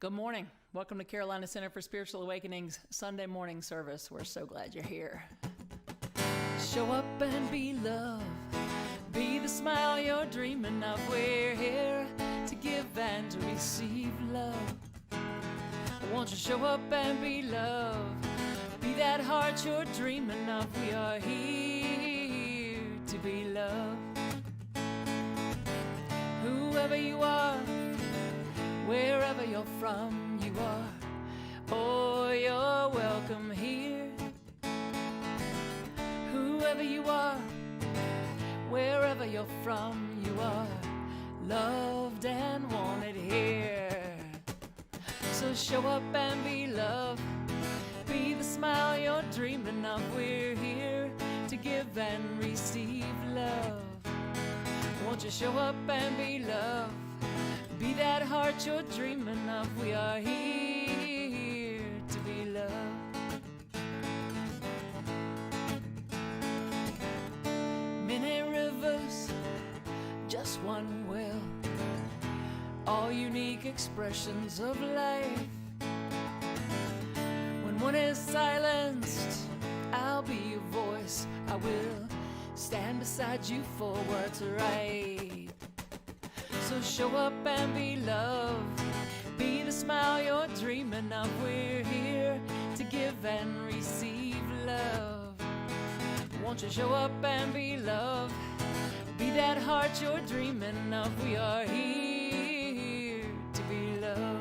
Good morning. Welcome to Carolina Center for Spiritual Awakening's Sunday morning service. We're so glad you're here. Show up and be love. Be the smile you're dreaming of. We're here to give and to receive love. Won't you show up and be love? Be that heart you're dreaming of. We are here to be love. Whoever you are, wherever you're from, you are. Oh, you're welcome here. Whoever you are, wherever you're from, you are loved and wanted here. So show up and be love. Be the smile you're dreaming of. We're here to give and receive love. Won't you show up and be love? Be that heart you're dreaming of. We are here to be loved. Many rivers, just one well. All unique expressions of life. When one is silenced, I'll be your voice. I will stand beside you for what's right. So show up and be love. Be the smile you're dreaming of. We're here to give and receive love. Won't you show up and be love? Be that heart you're dreaming of. We are here to be love.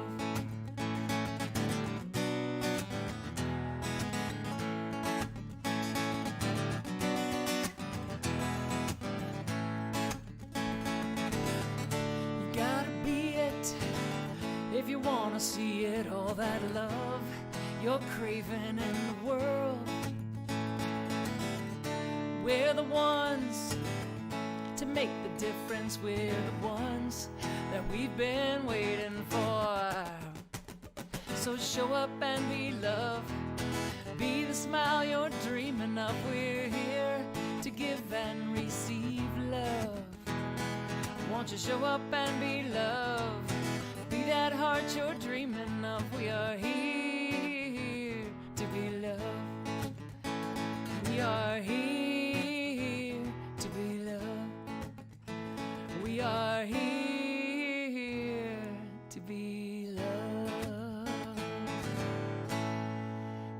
If you want to see it, all that love you're craving in the world. We're the ones to make the difference. We're the ones that we've been waiting for. So show up and be love. Be the smile you're dreaming of. We're here to give and receive love. Won't you show up and be love? Be that heart you're dreaming of. We are here to be loved. We are here to be loved. We are here to be loved.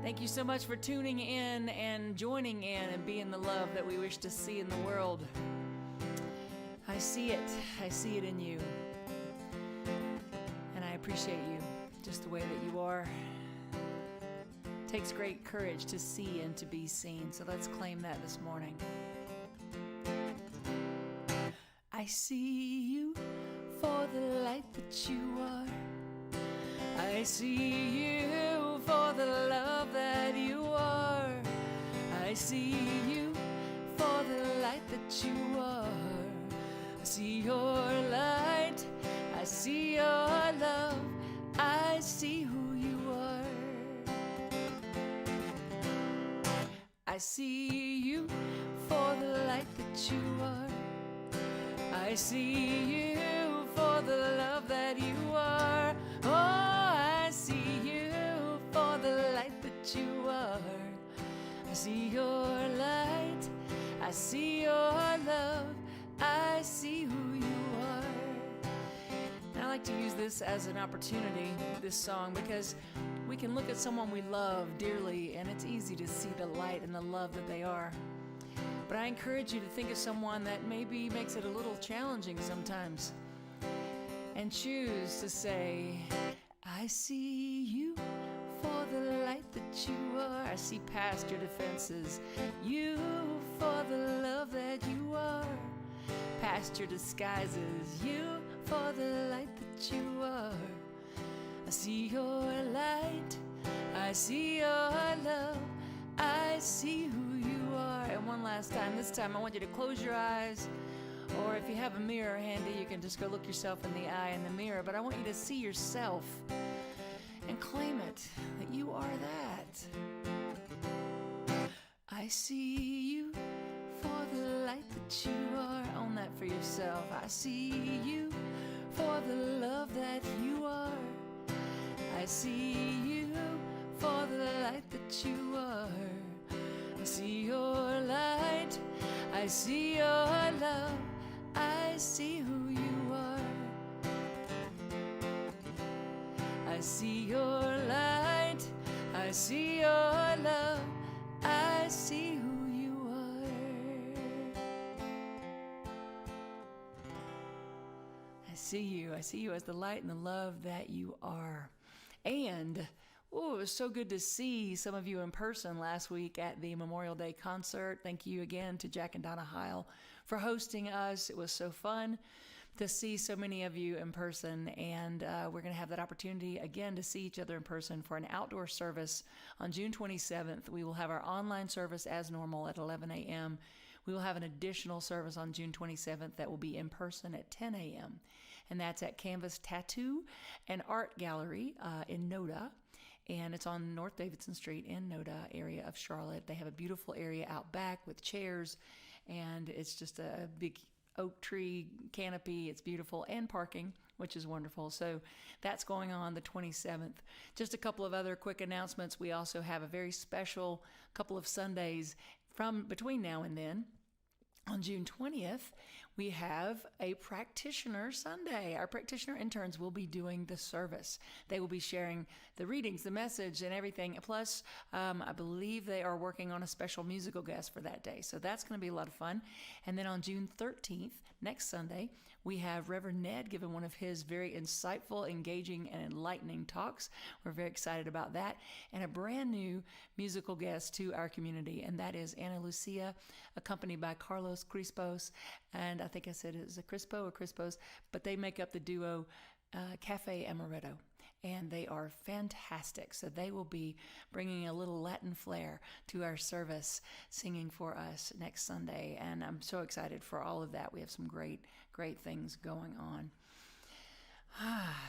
Thank you so much for tuning in and joining in and being the love that we wish to see in the world. I see it. I see it in you. I appreciate you just the way that you are. It takes great courage to see and to be seen, so let's claim that this morning. I see you for the light that you are. I see you for the love that you are. I see you for the light that you are. I see your light. I see your love, I see who you are. I see you for the light that you are. I see you for the love that you are. Oh, I see you for the light that you are. I see your light, I see your love, I see who you are. I like to use this as an opportunity, this song, because we can look at someone we love dearly and it's easy to see the light and the love that they are. But I encourage you to think of someone that maybe makes it a little challenging sometimes and choose to say, I see you for the light that you are. I see past your defenses. You for the love that you are. Past your disguises. You for the light that you are. I see your light, I see your love, I see who you are. And one last time, this time I want you to close your eyes, or if you have a mirror handy, you can just go look yourself in the eye in the mirror, but I want you to see yourself and claim it, that you are that. I see you for the light that you are. Own that for yourself. I see you for the love that you are. I see you for the light that you are. I see your light, I see your love, I see who you are. I see your light, I see your love, I see who you are. I see you as the light and the love that you are. And oh, it was so good to see some of you in person last week at the Memorial Day concert. Thank you again to Jack and Donna Heil for hosting us. It was so fun to see so many of you in person, and we're going to have that opportunity again to see each other in person for an outdoor service on June 27th. We will have our online service as normal at 11 a.m. We will have an additional service on June 27th that will be in person at 10 a.m., and that's at Canvas Tattoo and Art Gallery in Noda. And it's on North Davidson Street in Noda area of Charlotte. They have a beautiful area out back with chairs, and it's just a big oak tree canopy. It's beautiful, and parking, which is wonderful. So that's going on the 27th. Just a couple of other quick announcements. We also have a very special couple of Sundays from between now and then. On June 20th, we have a practitioner Sunday. Our practitioner interns will be doing the service. They will be sharing the readings, the message, and everything. Plus, I believe they are working on a special musical guest for that day. So that's going to be a lot of fun. And then on June 13th, next Sunday, we have Reverend Ned giving one of his very insightful, engaging, and enlightening talks. We're very excited about that. And a brand new musical guest to our community, and that is Ana Lucia, accompanied by Carlos Crispos. And I think I said it was a Crispo or Crispos, but they make up the duo Cafe Amaretto. And they are fantastic. So they will be bringing a little Latin flair to our service, singing for us next Sunday. And I'm so excited for all of that. We have some great things going on.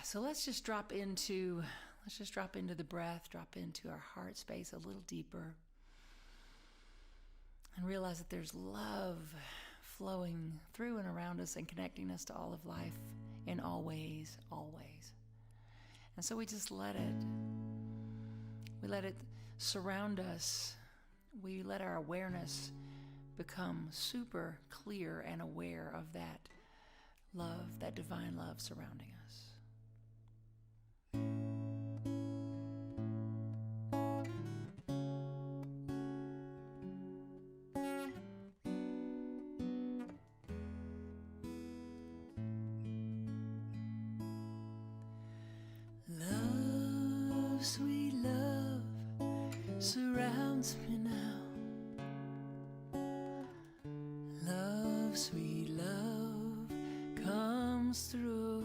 So let's just drop into the breath, drop into our heart space a little deeper, and realize that there's love flowing through and around us and connecting us to all of life in all ways, always. And so we just let it surround us. We let our awareness become super clear and aware of that love, that divine love surrounding us. Love, sweet love, surrounds me now. Love, sweet love, comes through.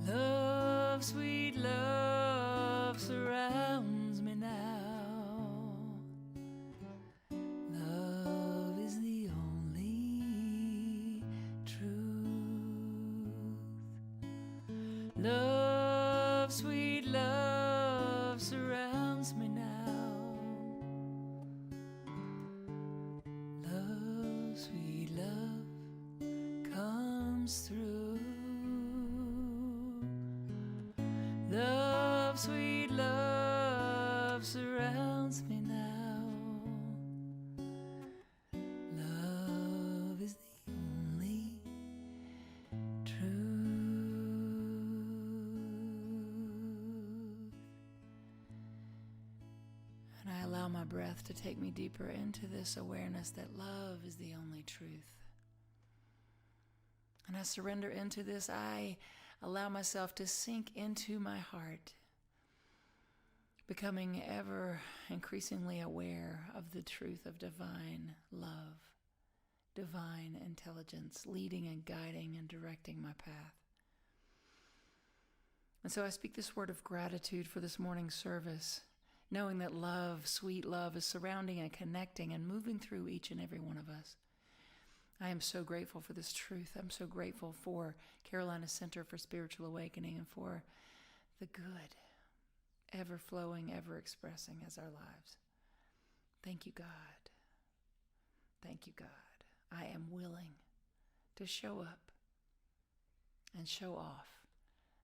Love, sweet love, surrounds me now. Love is the only truth. Love, sweet love, surrounds me now. Love, sweet love, comes through. Love, sweet love, surrounds me now. Love is the only truth. And I allow my breath to take me deeper into this awareness that love is the only truth. And I surrender into this. I allow myself to sink into my heart, becoming ever increasingly aware of the truth of divine love, divine intelligence, leading and guiding and directing my path. And so I speak this word of gratitude for this morning's service, knowing that love, sweet love, is surrounding and connecting and moving through each and every one of us. I am so grateful for this truth. I'm so grateful for Carolina Center for Spiritual Awakening and for the good, ever flowing, ever expressing as our lives. Thank you, God. Thank you, God. I am willing to show up and show off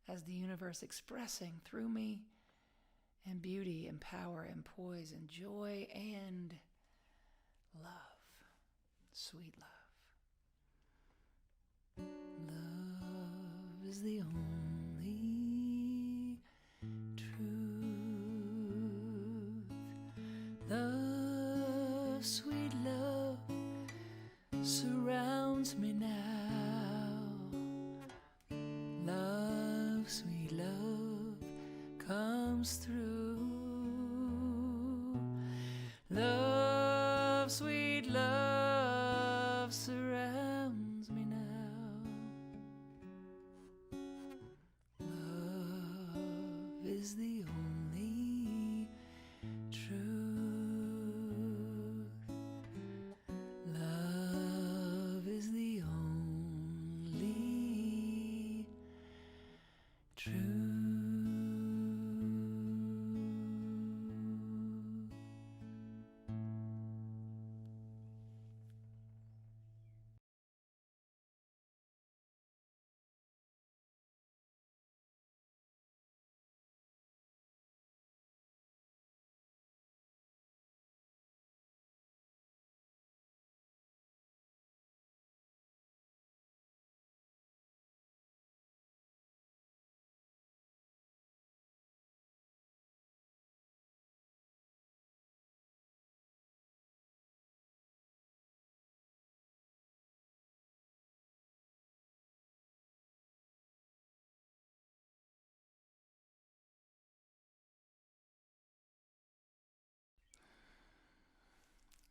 as the universe expressing through me, and beauty and power and poise and joy and love, sweet love. Love is the only truth. Love, sweet love, surrounds me now. Love, sweet love, comes through. Love, sweet love, surrounds me now. Love is the only truth. Love is the only truth.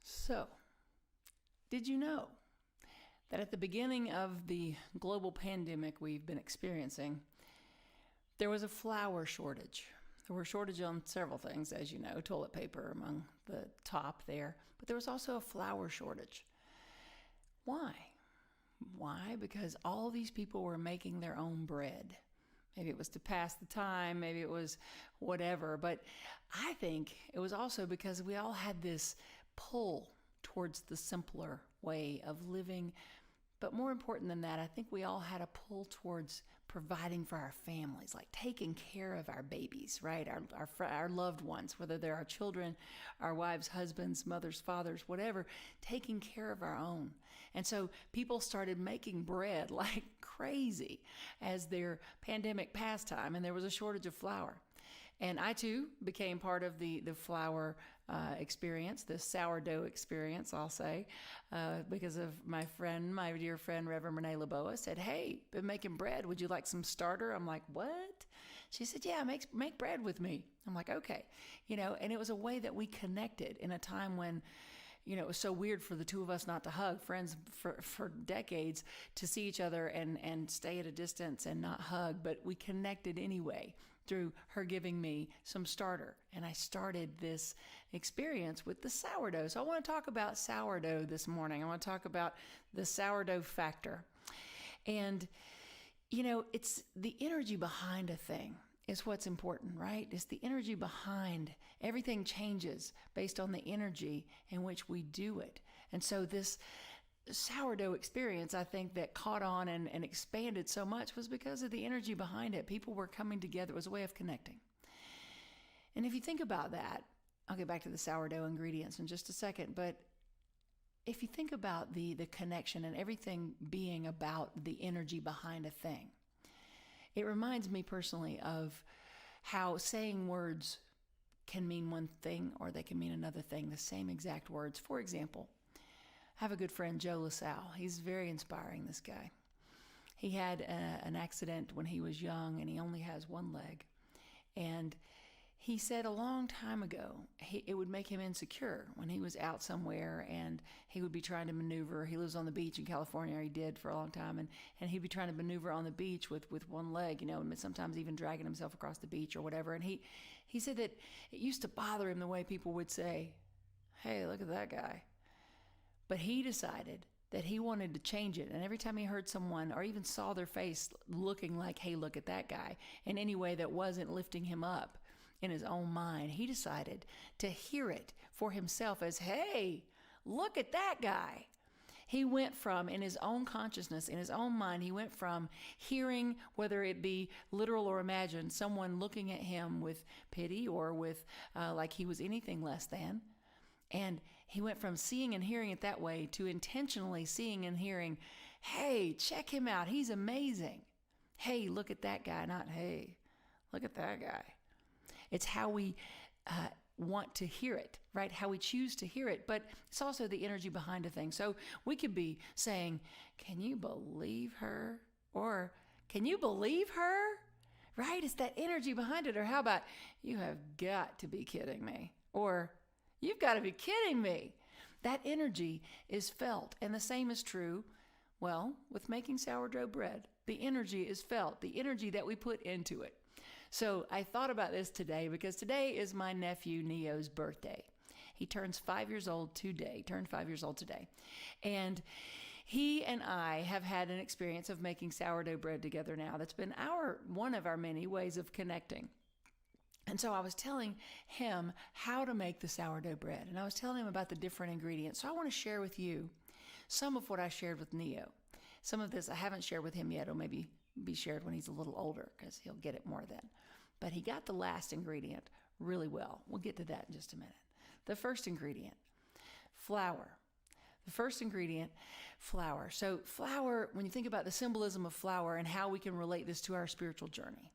So, did you know that at the beginning of the global pandemic we've been experiencing, there was a flour shortage? There were shortages on several things, as you know, toilet paper among the top there, but there was also a flour shortage. Why? Why? Because all these people were making their own bread. Maybe it was to pass the time, maybe it was whatever, but I think it was also because we all had this pull towards the simpler way of living. But more important than that, I think we all had a pull towards providing for our families, like taking care of our babies, right? Our loved ones, whether they're our children, our wives, husbands, mothers, fathers, whatever, taking care of our own. And so people started making bread like crazy as their pandemic pastime, and there was a shortage of flour. And I too became part of the flour experience, the sourdough experience, I'll say, because of my dear friend, Reverend Renee LeBoa said, "Hey, been making bread. Would you like some starter?" I'm like, "What?" She said, "Yeah, make bread with me." I'm like, "Okay." And it was a way that we connected in a time when, it was so weird for the two of us not to hug, friends for decades, to see each other and stay at a distance and not hug, but we connected anyway through her giving me some starter. And I started this experience with the sourdough. So I want to talk about sourdough this morning. I want to talk about the sourdough factor. And, it's the energy behind a thing is what's important, right? It's the energy behind. Everything changes based on the energy in which we do it. And so this sourdough experience, I think, that caught on and expanded so much was because of the energy behind it. People were coming together. It was a way of connecting. And if you think about that, I'll get back to the sourdough ingredients in just a second, but if you think about the connection and everything being about the energy behind a thing, it reminds me personally of how saying words can mean one thing or they can mean another thing, the same exact words. For example, I have a good friend, Joe LaSalle. He's very inspiring, this guy. He had an accident when he was young, and he only has one leg. And he said a long time ago, it would make him insecure when he was out somewhere and he would be trying to maneuver. He lives on the beach in California, or he did for a long time, and he'd be trying to maneuver on the beach with one leg, and sometimes even dragging himself across the beach or whatever. And he said that it used to bother him the way people would say, "Hey, look at that guy." But he decided that he wanted to change it. And every time he heard someone or even saw their face looking like, "Hey, look at that guy," in any way that wasn't lifting him up in his own mind, he decided to hear it for himself as, "Hey, look at that guy." He went from, in his own consciousness, in his own mind, he went from hearing, whether it be literal or imagined, someone looking at him with pity or with like he was anything less than. And he went from seeing and hearing it that way to intentionally seeing and hearing, hey, check him out. He's amazing. Hey, look at that guy. Not, hey, look at that guy. It's how we want to hear it, right? How we choose to hear it, but it's also the energy behind a thing. So we could be saying, can you believe her? Or can you believe her? Right? It's that energy behind it. Or how about, you have got to be kidding me? Or you've got to be kidding me. That energy is felt. And the same is true, well, with making sourdough bread. The energy is felt, the energy that we put into it. So I thought about this today because today is my nephew Neo's birthday. He turns 5 years old today, turned 5 years old today. And he and I have had an experience of making sourdough bread together now. That's been one of our many ways of connecting. And so I was telling him how to make the sourdough bread. And I was telling him about the different ingredients. So I want to share with you some of what I shared with Neo. Some of this I haven't shared with him yet. It'll maybe be shared when he's a little older because he'll get it more then. But he got the last ingredient really well. We'll get to that in just a minute. The first ingredient, flour. The first ingredient, flour. So flour, when you think about the symbolism of flour and how we can relate this to our spiritual journey,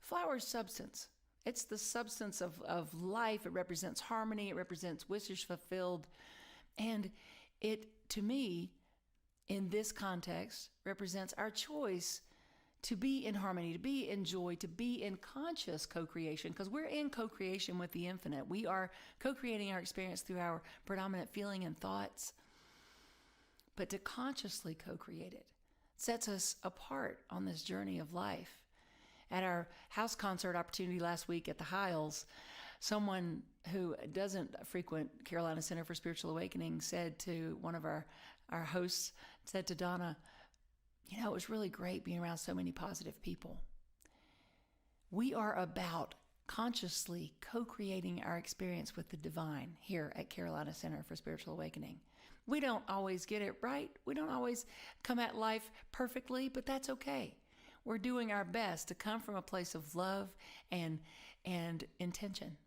flour is substance. It's the substance of life. It represents harmony. It represents wishes fulfilled. And it, to me, in this context, represents our choice to be in harmony, to be in joy, to be in conscious co-creation, because we're in co-creation with the infinite. We are co-creating our experience through our predominant feeling and thoughts. But to consciously co-create it sets us apart on this journey of life. At our house concert opportunity last week at the Hiles, someone who doesn't frequent Carolina Center for Spiritual Awakening said to one of our hosts, said to Donna, you know, it was really great being around so many positive people. We are about consciously co-creating our experience with the divine here at Carolina Center for Spiritual Awakening. We don't always get it right. We don't always come at life perfectly, but that's okay. We're doing our best to come from a place of love and intention.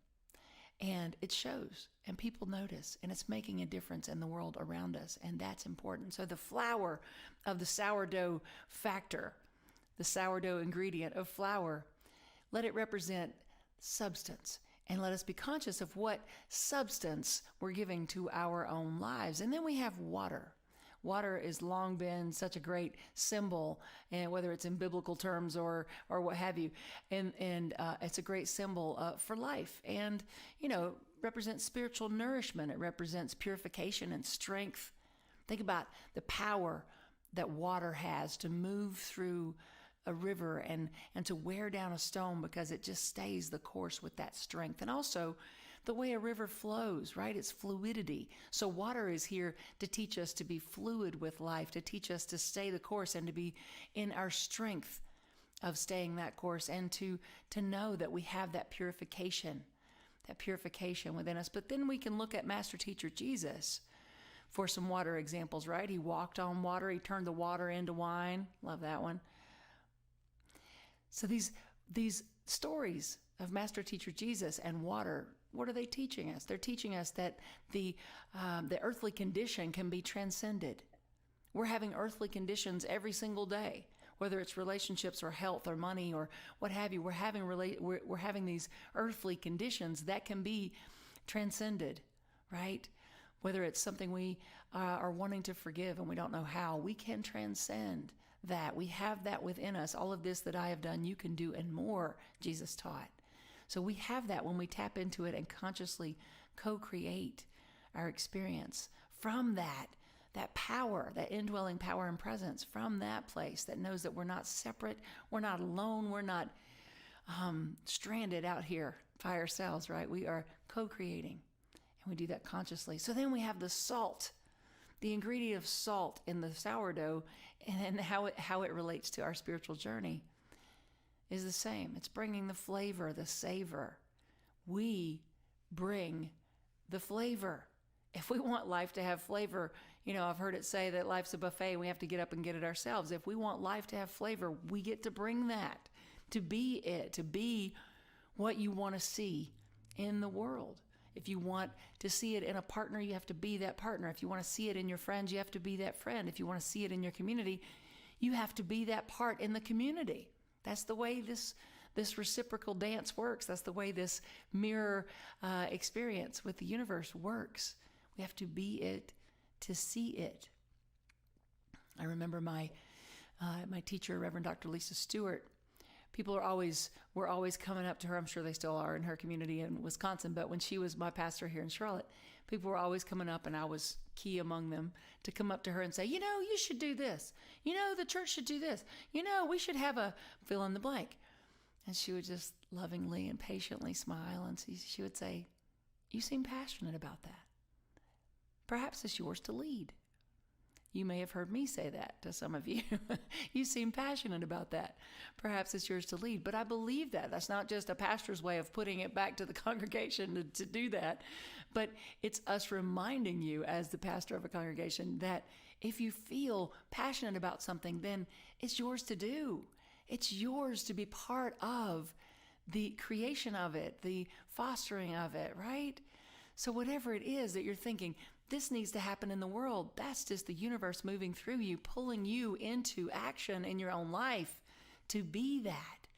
And it shows, and people notice, and it's making a difference in the world around us, and that's important. So the flour of the sourdough factor, the sourdough ingredient of flour, let it represent substance, and let us be conscious of what substance we're giving to our own lives. And then we have water. Water has long been such a great symbol, and whether it's in biblical terms or what have you, and it's a great symbol for life, and represents spiritual nourishment. It represents purification and strength. Think about the power that water has to move through a river and to wear down a stone because it just stays the course with that strength, and also the way a river flows, right? It's fluidity. So water is here to teach us to be fluid with life, to teach us to stay the course and to be in our strength of staying that course, and to know that we have that purification within us. But then we can look at Master Teacher Jesus for some water examples, right? He walked on water. He turned the water into wine. Love that one. So these stories of Master Teacher Jesus and water, what are they teaching us? They're teaching us that the earthly condition can be transcended. We're having earthly conditions every single day, whether it's relationships or health or money or what have you. We're having these earthly conditions that can be transcended, right? Whether it's something we are wanting to forgive and we don't know how, we can transcend that. We have that within us. All of this that I have done, you can do and more, Jesus taught. So we have that when we tap into it and consciously co-create our experience from that power, that indwelling power and presence, from that place that knows that we're not separate, we're not alone, we're not stranded out here by ourselves, right? We are co-creating, and we do that consciously. So then we have the salt, the ingredient of salt in the sourdough, and how it relates to our spiritual journey is the same. It's bringing the flavor, the savor. We bring the flavor If we want life to have flavor, I've heard it say that life's a buffet and we have to get up and get it ourselves. If we want life to have flavor, we get to bring that, to be it, to be what you want to see in the world. If you want to see it in a partner, you have to be that partner. If you want to see it in your friends, you have to be that friend. If you want to see it in your community, you have to be that part in the community. That's the way this reciprocal dance works. That's the way this mirror experience with the universe works. We have to be it to see it. I remember my teacher, Reverend Dr. Lisa Stewart. People were always coming up to her. I'm sure they still are in her community in Wisconsin. But when she was my pastor here in Charlotte, people were always coming up, and I was key among them, to come up to her and say, you should do this. The church should do this. We should have a fill in the blank. And she would just lovingly and patiently smile, and she would say, you seem passionate about that. Perhaps it's yours to lead. You may have heard me say that to some of you. You seem passionate about that. Perhaps it's yours to lead. But I believe that. That's not just a pastor's way of putting it back to the congregation to do that. But it's us reminding you as the pastor of a congregation that if you feel passionate about something, then it's yours to do. It's yours to be part of the creation of it, the fostering of it, right? So whatever it is that you're thinking, this needs to happen in the world, that's just the universe moving through you, pulling you into action in your own life to be that,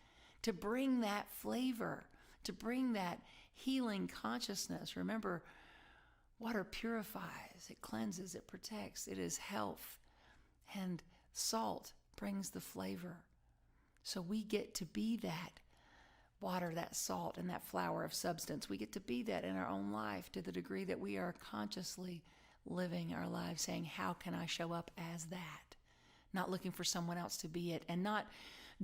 to bring that flavor, to bring that healing consciousness. Remember, water purifies, it cleanses, it protects, it is health, and salt brings the flavor. So we get to be that water, that salt, and that flower of substance. We get to be that in our own life to the degree that we are consciously living our lives saying, how can I show up as that? Not looking for someone else to be it, and not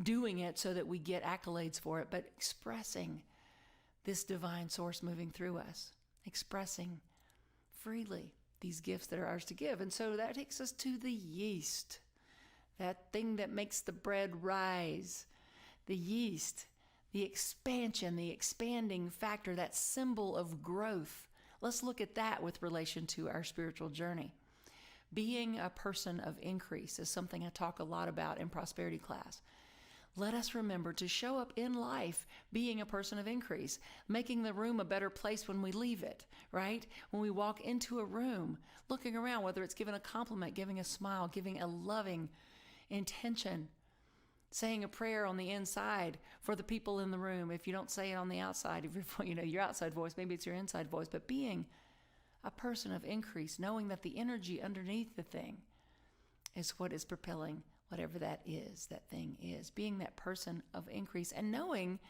doing it so that we get accolades for it, but expressing this divine source moving through us, expressing freely these gifts that are ours to give. And so that takes us to the yeast, that thing that makes the bread rise, the yeast. The expansion, the expanding factor, that symbol of growth. Let's look at that with relation to our spiritual journey. Being a person of increase is something I talk a lot about in prosperity class. Let us remember to show up in life being a person of increase, making the room a better place when we leave it, right? When we walk into a room, looking around, whether it's giving a compliment, giving a smile, giving a loving intention, saying a prayer on the inside for the people in the room. If you don't say it on the outside, if you're, your outside voice, maybe it's your inside voice, but being a person of increase, knowing that the energy underneath the thing is what is propelling whatever that is, that thing is. Being that person of increase, and knowing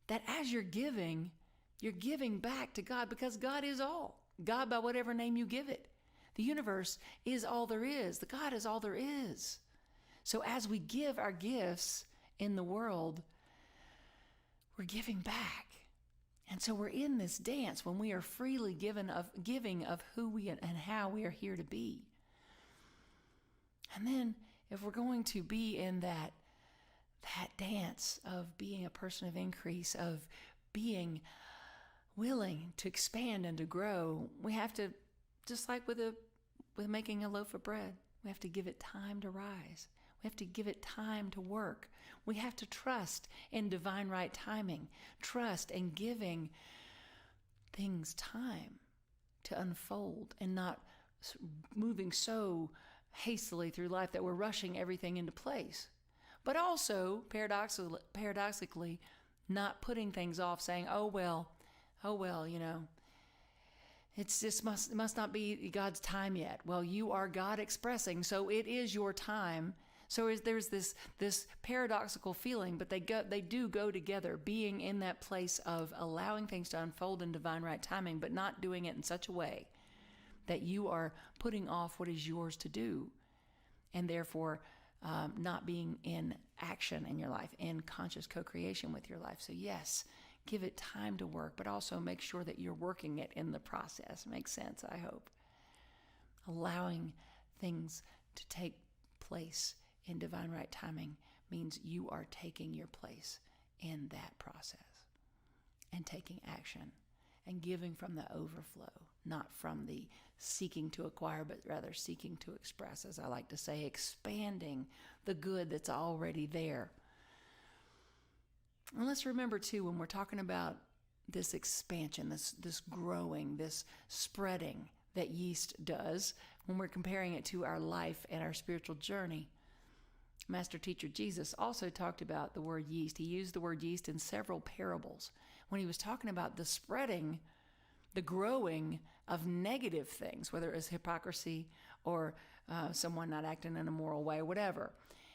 that as you're giving back to God, because God is all. God, by whatever name you give it. The universe is all there is. The God is all there is. So as we give our gifts in the world, we're giving back. And so we're in this dance when we are freely giving of who we and how we are here to be. And then if we're going to be in that dance of being a person of increase, of being willing to expand and to grow, we have to, just like with making a loaf of bread, we have to give it time to rise. We have to give it time to work. We have to trust in divine right timing. Trust in giving things time to unfold and not moving so hastily through life that we're rushing everything into place. But also, paradoxically, not putting things off, saying, oh well, it's just must not be God's time yet. Well, you are God expressing, so it is your time. So there's this paradoxical feeling, but they do go together, being in that place of allowing things to unfold in divine right timing, but not doing it in such a way that you are putting off what is yours to do, and therefore not being in action in your life, in conscious co-creation with your life. So yes, give it time to work, but also make sure that you're working it in the process. Makes sense, I hope. Allowing things to take place in divine right timing means you are taking your place in that process and taking action and giving from the overflow, not from the seeking to acquire, but rather seeking to express, as I like to say, expanding the good that's already there. And let's remember too, when we're talking about this expansion, this growing, this spreading that yeast does, when we're comparing it to our life and our spiritual journey, Master Teacher Jesus also talked about the word yeast. He used the word yeast in several parables when he was talking about the spreading, the growing of negative things, whether it was hypocrisy or someone not acting in a moral way, whatever.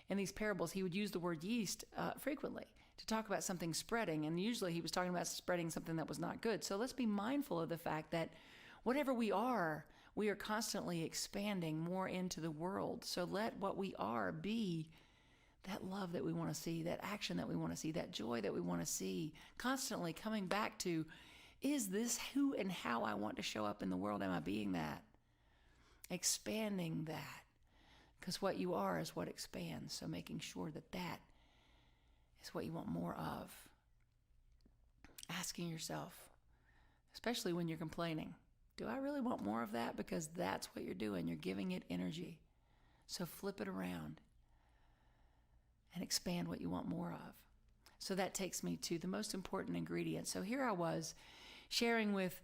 In these parables, he would use the word yeast frequently to talk about something spreading, and usually he was talking about spreading something that was not good. So let's be mindful of the fact that whatever we are constantly expanding more into the world. So let what we are be that love that we want to see, that action that we want to see, that joy that we want to see, constantly coming back to, is this who and how I want to show up in the world? Am I being that? Expanding that. Because what you are is what expands. So making sure that that is what you want more of. Asking yourself, especially when you're complaining, do I really want more of that? Because that's what you're doing. You're giving it energy. So flip it around and expand what you want more of. So that takes me to the most important ingredient. So here I was sharing with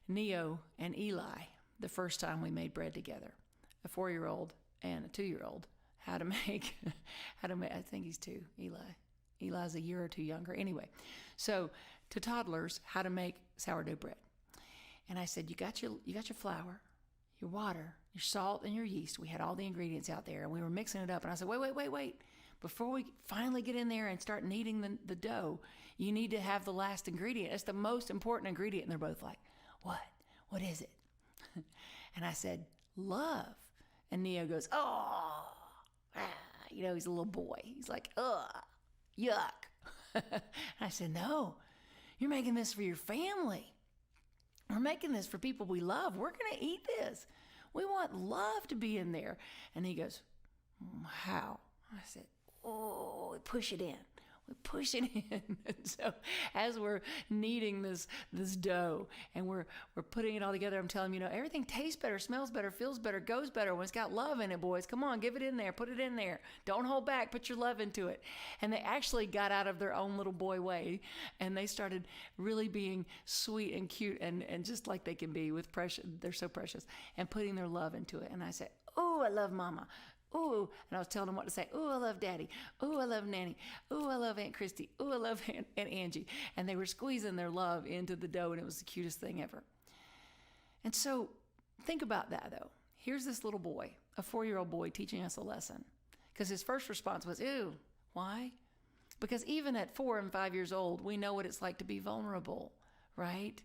Neo and Eli the first time we made bread together, a 4-year-old and a 2-year-old, how to make, I think he's 2, Eli's a year or 2 younger. Anyway, so to toddlers, how to make sourdough bread. And I said, you got your flour, your water, your salt, and your yeast. We had all the ingredients out there, and we were mixing it up. And I said, wait. Before we finally get in there and start kneading the dough, you need to have the last ingredient. It's the most important ingredient. And they're both like, what? What is it? And I said, love. And Neo goes, oh, he's a little boy. He's like, ugh, yuck. And I said, no, you're making this for your family. We're making this for people we love. We're going to eat this. We want love to be in there. And he goes, how? I said, oh, we push it in. We push it in. And so as we're kneading this dough and we're putting it all together, I'm telling him, everything tastes better, smells better, feels better, goes better when it's got love in it, boys. Come on, give it in there. Put it in there. Don't hold back. Put your love into it. And they actually got out of their own little boy way, and they started really being sweet and cute and just like they can be with precious. They're so precious, and putting their love into it. And I said, oh, I love Mama. Ooh, and I was telling them what to say. Ooh, I love Daddy. Ooh, I love Nanny. Ooh, I love Aunt Christy. Ooh, I love Aunt Angie. And they were squeezing their love into the dough, and it was the cutest thing ever. And so think about that, though. Here's this little boy, a 4-year-old boy, teaching us a lesson. Because his first response was, ew. Why? Because even at 4 and 5 years old, we know what it's like to be vulnerable, right?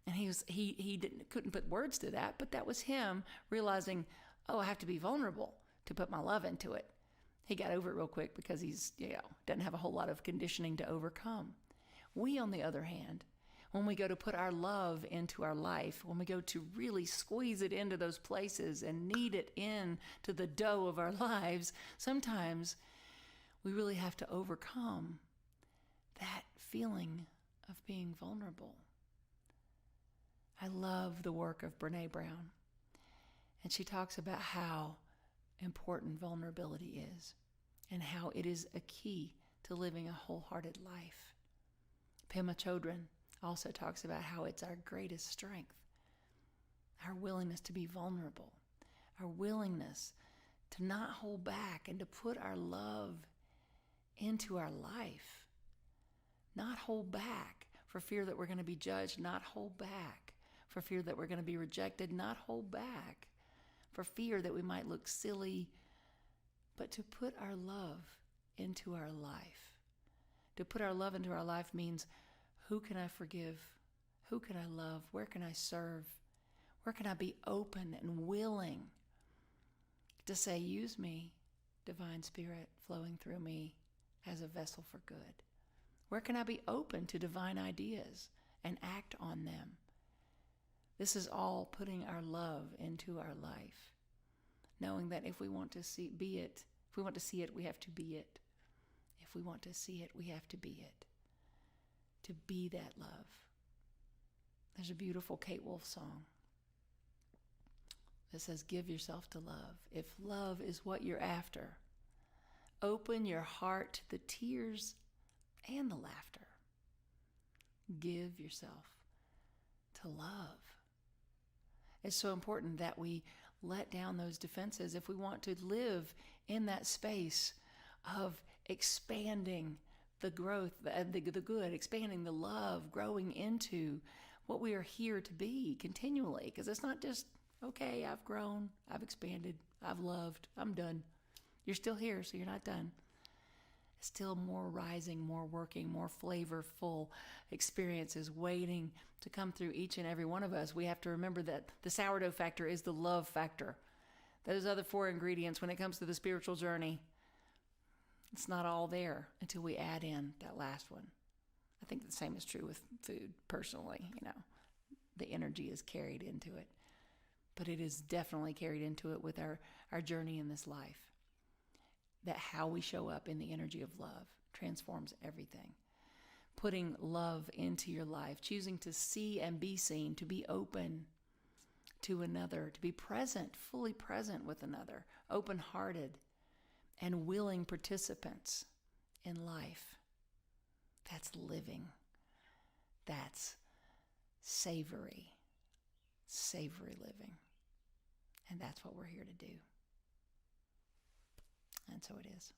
And he couldn't put words to that, but that was him realizing, oh, I have to be vulnerable to put my love into it. He got over it real quick because he's, doesn't have a whole lot of conditioning to overcome. We, on the other hand, when we go to put our love into our life, when we go to really squeeze it into those places and knead it in to the dough of our lives, sometimes we really have to overcome that feeling of being vulnerable. I love the work of Brene Brown, and she talks about how important vulnerability is and how it is a key to living a wholehearted life. Pema Chodron also talks about how it's our greatest strength, our willingness to be vulnerable, our willingness to not hold back and to put our love into our life, not hold back for fear that we're going to be judged, not hold back for fear that we're going to be rejected, not hold back for fear that we might look silly, but to put our love into our life. To put our love into our life means, who can I forgive? Who can I love? Where can I serve? Where can I be open and willing to say, use me, Divine Spirit, flowing through me as a vessel for good? Where can I be open to divine ideas and act on them? This is all putting our love into our life, knowing that if we want to see it, we have to be it. If we want to see it, we have to be it. To be that love. There's a beautiful Kate Wolf song that says, give yourself to love. If love is what you're after, open your heart to the tears and the laughter. Give yourself to love. It's so important that we let down those defenses if we want to live in that space of expanding the growth, the good, expanding the love, growing into what we are here to be continually. Because it's not just, okay, I've grown, I've expanded, I've loved, I'm done. You're still here, so you're not done. Still more rising, more working, more flavorful experiences waiting to come through each and every one of us. We have to remember that the sourdough factor is the love factor. Those other 4 ingredients, when it comes to the spiritual journey, it's not all there until we add in that last one. I think the same is true with food, personally. The energy is carried into it. But it is definitely carried into it with our journey in this life. That how we show up in the energy of love transforms everything. Putting love into your life, choosing to see and be seen, to be open to another, to be present, fully present with another, open-hearted and willing participants in life. That's living. That's savory living. And that's what we're here to do. And so it is.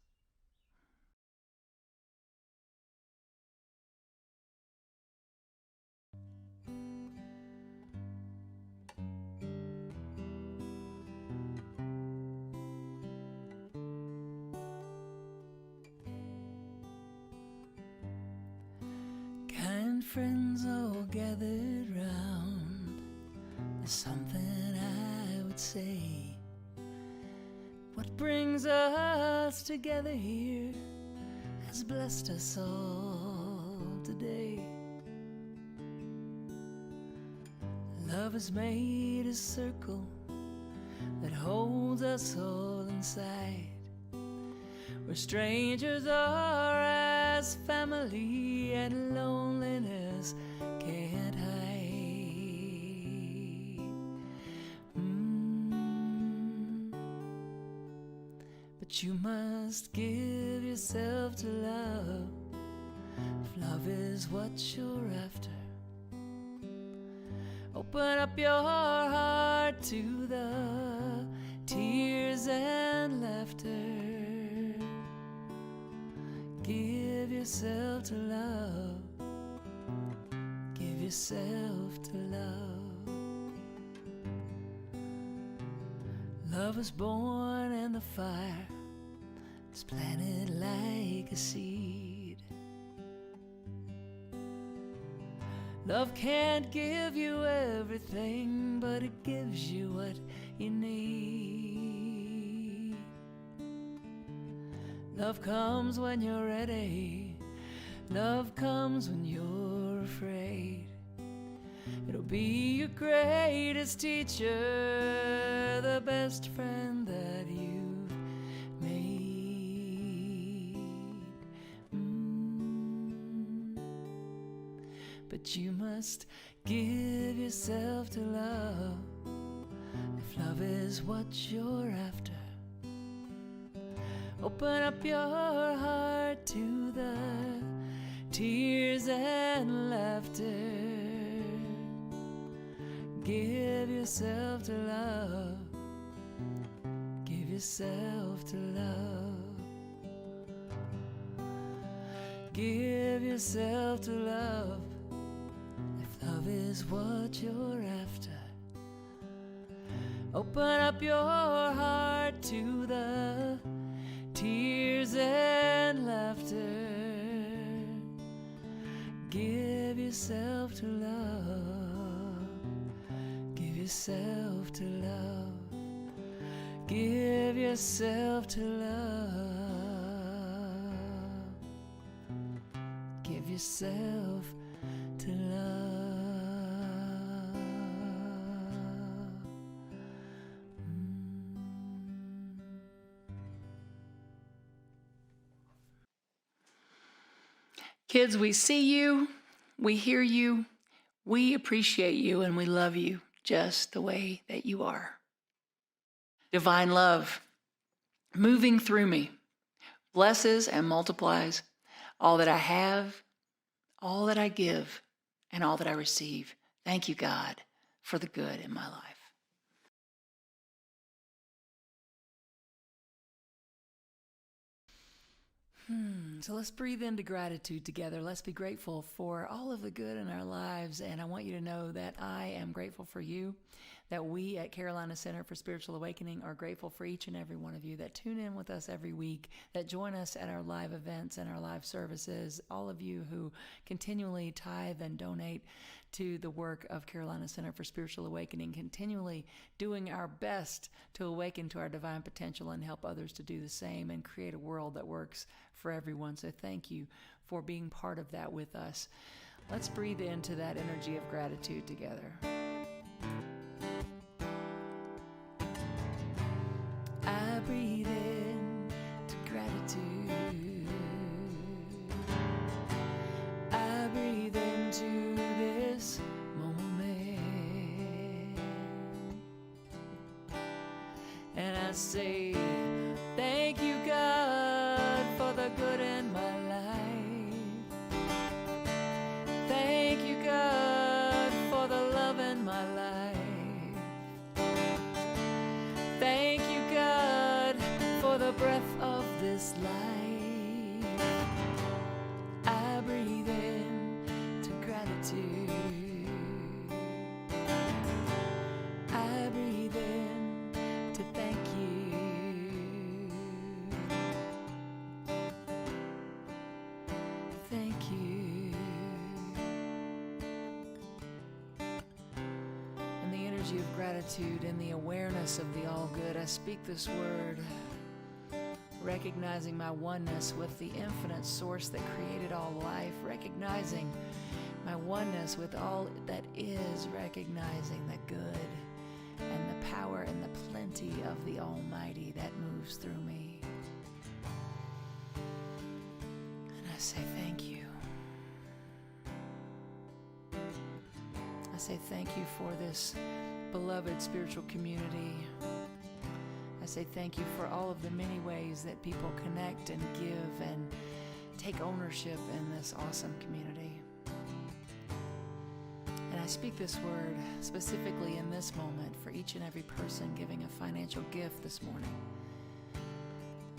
Kind friends all gathered round, there's something I would say. What brings us together here has blessed us all today. Love has made a circle that holds us all inside, where strangers are as family and loneliness can't hide. But you must give yourself to love, if love is what you're after. Open up your heart to the tears and laughter. Give yourself to love. Give yourself to love. Love was born in the fire, it's planted like a seed. Love can't give you everything, but it gives you what you need. Love comes when you're ready. Love comes when you're afraid. It'll be your greatest teacher, the best friend that you've made. But you must give yourself to love, if love is what you're after. Open up your heart to the tears and laughter. Give yourself to love. Give yourself to love. Give yourself to love, if love is what you're after. Open up your heart to the tears and laughter. Give yourself to love. Give yourself to love. Give yourself to love. Give yourself to love. Kids, we see you, we hear you, We appreciate you and we love you just the way that you are. Divine love moving through me blesses and multiplies all that I have, all that I give, and all that I receive. Thank you, God, for the good in my life. So let's breathe into gratitude together. Let's be grateful for all of the good in our lives. And I want you to know that I am grateful for you, that we at Carolina Center for Spiritual Awakening are grateful for each and every one of you that tune in with us every week, that join us at our live events and our live services, all of you who continually tithe and donate to the work of Carolina Center for Spiritual Awakening, continually doing our best to awaken to our divine potential and help others to do the same and create a world that works for everyone. So thank you for being part of that with us. Let's breathe into that energy of gratitude together. I breathe in to gratitude. I breathe into this moment. And I say, thank you, God, for the good in my life. Thank you, God, for the love in my life. Thank you, God, for the breath of this life. I breathe in to gratitude. I breathe in to thank you. Thank you. In the energy of gratitude and the awareness of the all good, I speak this word, recognizing my oneness with the infinite source that created all life, recognizing my oneness with all that is, recognizing the good and the power and the plenty of the Almighty that moves through me. And I say thank you. I say thank you for this beloved spiritual community. I say thank you for all of the many ways that people connect and give and take ownership in this awesome community. And I speak this word specifically in this moment for each and every person giving a financial gift this morning.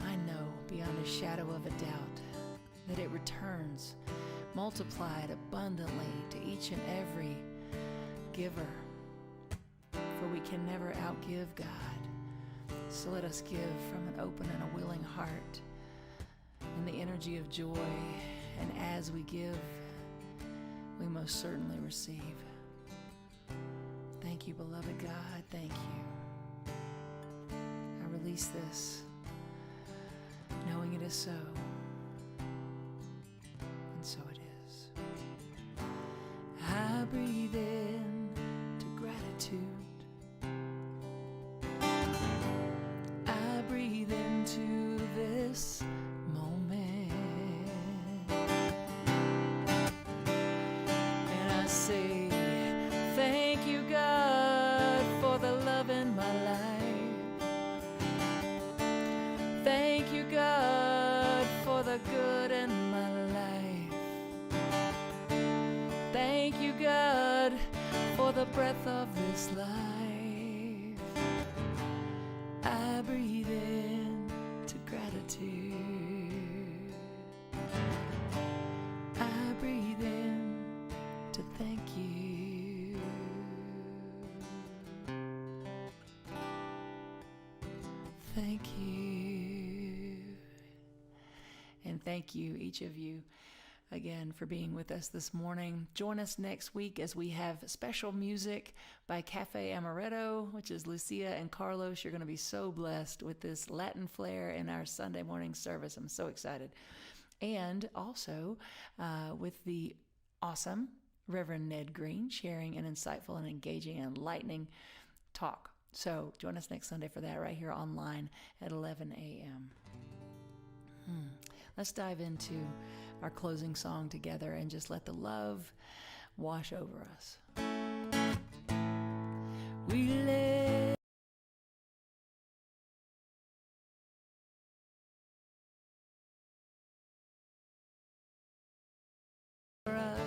I know beyond a shadow of a doubt that it returns multiplied abundantly to each and every giver, for we can never outgive God. So let us give from an open and a willing heart in the energy of joy, and as we give, we most certainly receive. Thank you, beloved God. Thank you. I release this, knowing it is so, and so it is. I breathe in to gratitude. I breathe into this moment. And I say, thank you, God, for the love in my life. Thank you, God, for the good in my life. Thank you, God, for the breath of this life. I breathe in to gratitude. I breathe in to thank you. Thank you. And thank you, each of you, again, for being with us this morning. Join us next week as we have special music by Cafe Amaretto, which is Lucia and Carlos. You're going to be so blessed with this Latin flair in our Sunday morning service. I'm so excited. And also with the awesome Reverend Ned Green sharing an insightful and engaging and enlightening talk. So join us next Sunday for that right here online at 11 a.m. Let's dive into our closing song together and just let the love wash over us. We let us.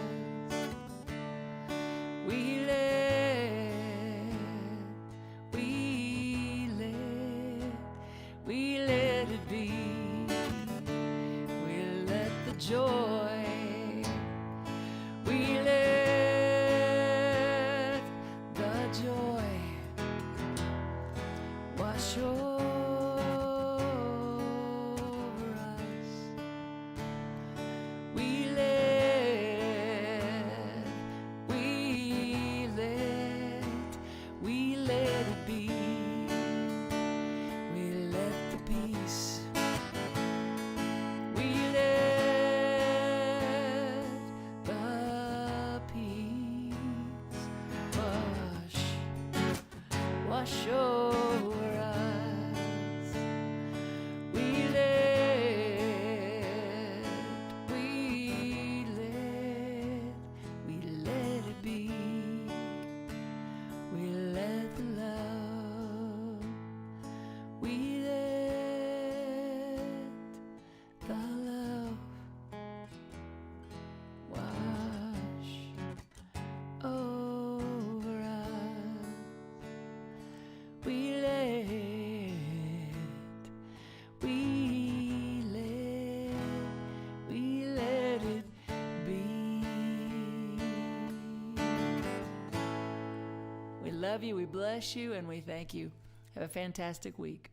We let it be. We let the joy, we let the joy wash over us. We let it be. We let the peace, we let the peace wash over us. We let it be. We let the love, we let the love wash over us. We let it be. We love you, we bless you, and we thank you. Have a fantastic week.